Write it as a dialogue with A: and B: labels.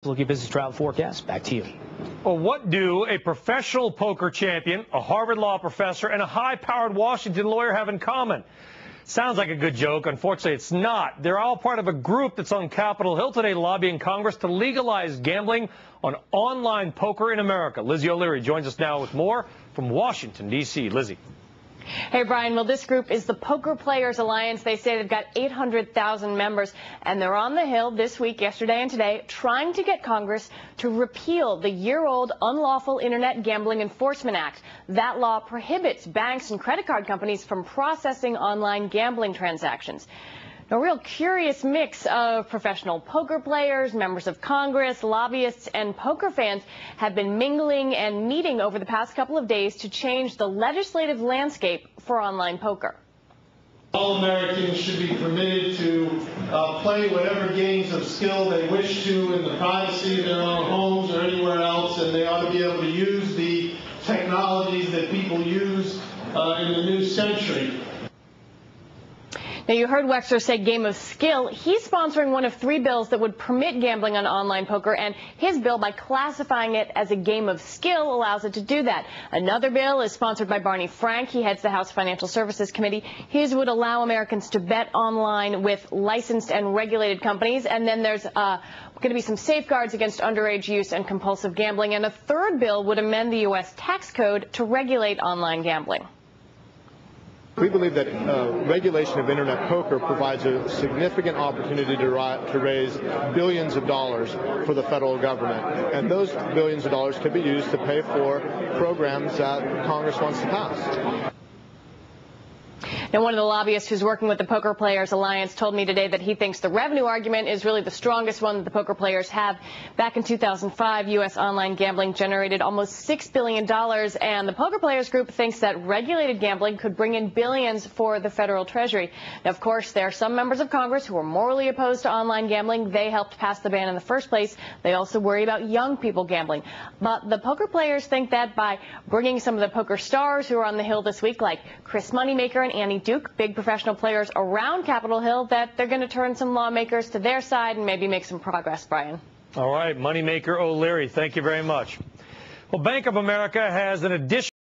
A: Look at business travel forecast. Back to you.
B: Well, what do a professional poker champion, a Harvard law professor, and a high-powered Washington lawyer have in common? Sounds like a good joke. Unfortunately, it's not. They're all part of a group that's on Capitol Hill today lobbying Congress to legalize gambling on online poker in America. Lizzie O'Leary joins us now with more from Washington, D.C. Lizzie.
C: Hey, Brian. Well, this group is the Poker Players Alliance. They say they've got 800,000 members, and they're on the Hill this week, yesterday and today, trying to get Congress to repeal the year-old Unlawful Internet Gambling Enforcement Act. That law prohibits banks and credit card companies from processing online gambling transactions. A real curious mix of professional poker players, members of Congress, lobbyists, and poker fans have been mingling and meeting over the past couple of days to change the legislative landscape for online poker.
D: All Americans should be permitted to play whatever games of skill they wish to in the privacy of their own homes or anywhere else, and they ought to be able to use the technologies that people use in the new century.
C: Now, you heard Wexler say game of skill. He's sponsoring one of 3 bills that would permit gambling on online poker, and his bill, by classifying it as a game of skill, allows it to do that. Another bill is sponsored by Barney Frank. He heads the House Financial Services Committee. His would allow Americans to bet online with licensed and regulated companies. And then there's going to be some safeguards against underage use and compulsive gambling. And a third bill would amend the U.S. tax code to regulate online gambling.
E: We believe that regulation of internet poker provides a significant opportunity to raise billions of dollars for the federal government, and those billions of dollars can be used to pay for programs that Congress wants to pass.
C: Now, one of the lobbyists who's working with the Poker Players Alliance told me today that he thinks the revenue argument is really the strongest one that the poker players have. Back in 2005, U.S. online gambling generated almost $6 billion, and the Poker Players Group thinks that regulated gambling could bring in billions for the federal treasury. Now, of course, there are some members of Congress who are morally opposed to online gambling. They helped pass the ban in the first place. They also worry about young people gambling. But the poker players think that by bringing some of the poker stars who are on the Hill this week, like Chris Moneymaker and Annie Duke, big professional players around Capitol Hill, that they're going to turn some lawmakers to their side and maybe make some progress, Brian.
B: All right, Moneymaker O'Leary, thank you very much. Well, Bank of America has an additional